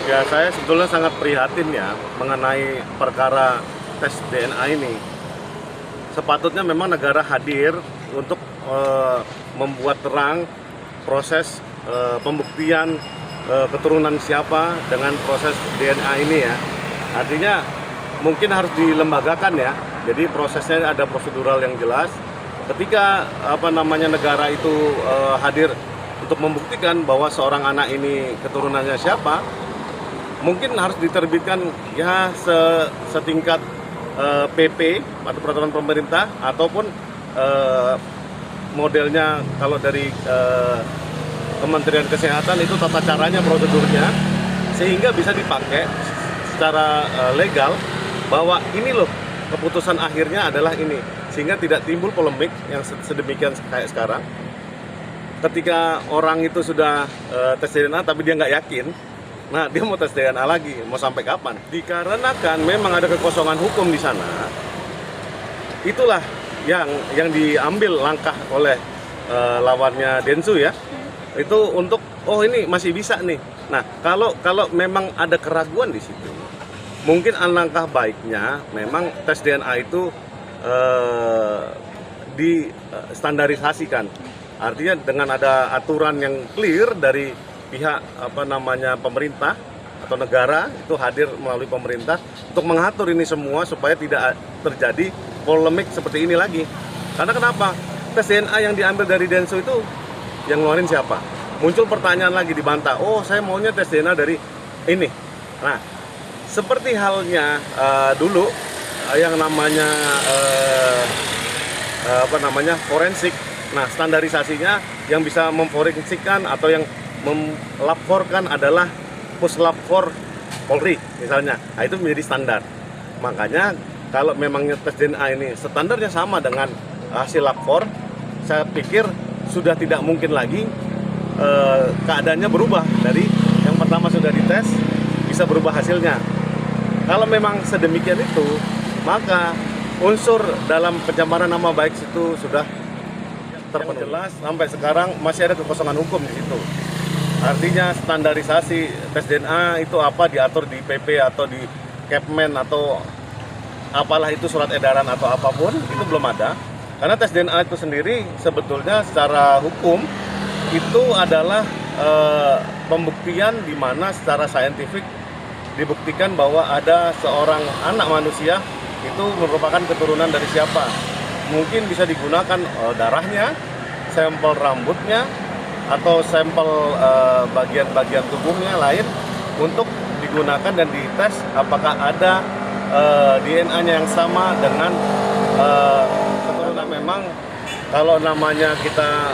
Ya, saya sebetulnya sangat prihatin ya mengenai perkara tes DNA ini. Sepatutnya memang negara hadir untuk membuat terang proses pembuktian keturunan siapa dengan proses DNA ini ya. Artinya mungkin harus dilembagakan ya. Jadi prosesnya ada prosedural yang jelas. Ketika negara itu hadir untuk membuktikan bahwa seorang anak ini keturunannya siapa, mungkin harus diterbitkan ya setingkat PP atau peraturan pemerintah ataupun modelnya kalau dari Kementerian Kesehatan itu tata caranya, prosedurnya, sehingga bisa dipakai secara legal bahwa ini loh keputusan akhirnya adalah ini, sehingga tidak timbul polemik yang sedemikian kayak sekarang. Ketika orang itu sudah tes DNA tapi dia nggak yakin, nah dia mau tes DNA lagi, mau sampai kapan? Dikarenakan memang ada kekosongan hukum di sana, itulah yang diambil langkah oleh lawannya Densu ya, itu untuk ini masih bisa nih. Nah kalau memang ada keraguan di situ, mungkin alangkah baiknya memang tes DNA itu distandarisasikan. Artinya dengan ada aturan yang clear dari pihak pemerintah atau negara itu hadir melalui pemerintah untuk mengatur ini semua supaya tidak terjadi polemik seperti ini lagi. Karena kenapa? Tes DNA yang diambil dari Densu itu yang ngeluarin siapa? Muncul pertanyaan lagi, dibantah. Oh, saya maunya tes DNA dari ini. Nah, seperti halnya dulu yang namanya forensik. Nah, standarisasinya yang bisa memforensikkan atau yang melaporkan adalah Puslap 4 Polri misalnya. Nah, itu menjadi standar. Makanya kalau memangnya tes DNA ini standarnya sama dengan hasil lapor, saya pikir sudah tidak mungkin lagi keadaannya berubah dari yang pertama sudah dites bisa berubah hasilnya. Kalau memang sedemikian itu, maka unsur dalam pencemaran nama baik itu sudah terpenuhi. Jelas sampai sekarang masih ada kekosongan hukum di situ. Artinya standarisasi tes DNA itu apa diatur di PP atau di Kepmen atau apalah itu surat edaran atau apapun itu belum ada. Karena tes DNA itu sendiri sebetulnya secara hukum itu adalah pembuktian di mana secara saintifik dibuktikan bahwa ada seorang anak manusia itu merupakan keturunan dari siapa. Mungkin bisa digunakan darahnya, sampel rambutnya, atau sampel bagian-bagian tubuhnya lain untuk digunakan dan dites apakah ada DNA-nya yang sama dengan keturunan. Memang kalau namanya kita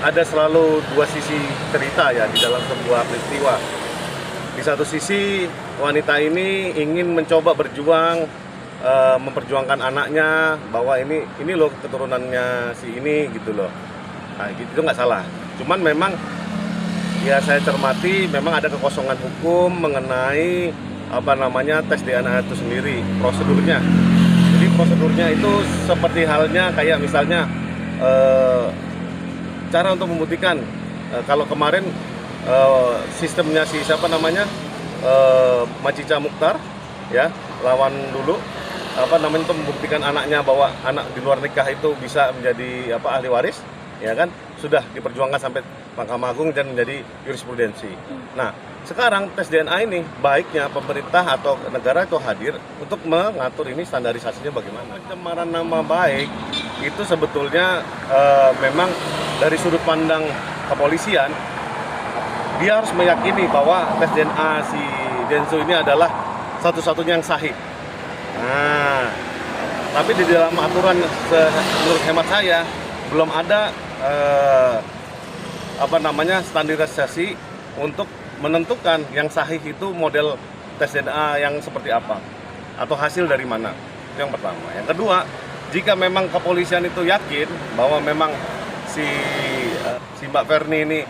ada selalu dua sisi cerita ya di dalam sebuah peristiwa. Di satu sisi wanita ini ingin mencoba berjuang memperjuangkan anaknya bahwa ini loh keturunannya si ini gitu loh. Nah gitu itu nggak salah. Cuman memang ya saya cermati memang ada kekosongan hukum mengenai tes DNA itu sendiri, prosedurnya. Jadi prosedurnya itu seperti halnya kayak misalnya cara untuk membuktikan kalau kemarin sistemnya si Macica Mukhtar ya lawan dulu untuk membuktikan anaknya bahwa anak di luar nikah itu bisa menjadi ahli waris ya kan, sudah diperjuangkan sampai Mahkamah Agung dan menjadi jurisprudensi. Nah sekarang tes DNA ini baiknya pemerintah atau negara itu hadir untuk mengatur ini standarisasinya bagaimana. Pencemaran nama baik itu sebetulnya memang dari sudut pandang kepolisian dia harus meyakini bahwa tes DNA si Densu ini adalah satu-satunya yang sahih. Nah, tapi di dalam aturan menurut hemat saya belum ada standarisasi untuk menentukan yang sahih itu model tes DNA yang seperti apa atau hasil dari mana. Itu yang pertama. Yang kedua, jika memang kepolisian itu yakin bahwa memang si Mbak Verni ini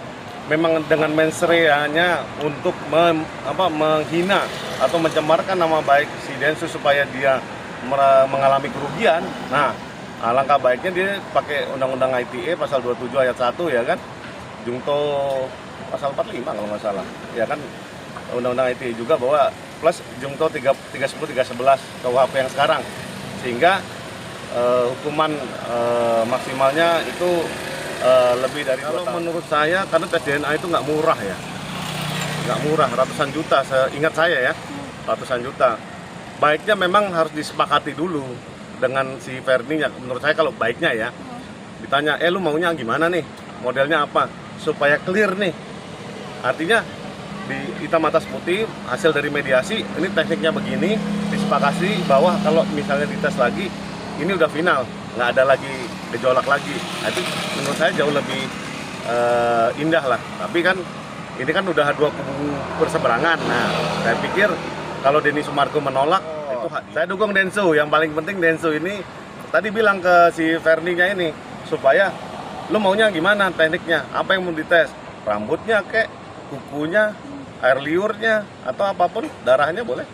memang dengan mensreanya untuk menghina atau mencemarkan nama baik si Densu supaya dia mengalami kerugian. Nah, alangkah baiknya dia pakai Undang-Undang ITE pasal 27 ayat 1 ya kan. Jungto pasal 45 kalau nggak salah. Ya kan Undang-Undang ITE juga bahwa plus Jungto 310 311 KUHP yang sekarang, sehingga hukuman maksimalnya itu lebih dari. Kalau menurut saya, karena tes DNA itu nggak murah ya, nggak murah, ratusan juta seingat saya ya, ratusan juta. Baiknya memang harus disepakati dulu dengan si Verninya. Menurut saya kalau baiknya ya, ditanya, lu maunya gimana nih, modelnya apa, supaya clear nih. Artinya di hitam atas putih, hasil dari mediasi, ini tekniknya begini, disepakati bahwa kalau misalnya dites lagi, ini udah final, nggak ada lagi gejolak lagi. Nah, itu menurut saya jauh lebih indah lah. Tapi kan ini kan udah dua kubu berseberangan. Nah, saya pikir kalau Denny Sumargo menolak, itu saya dukung Densu. Yang paling penting Densu ini tadi bilang ke si Verninya ini, supaya lu maunya gimana tekniknya, apa yang mau dites, rambutnya kek, kukunya, air liurnya, atau apapun, darahnya boleh.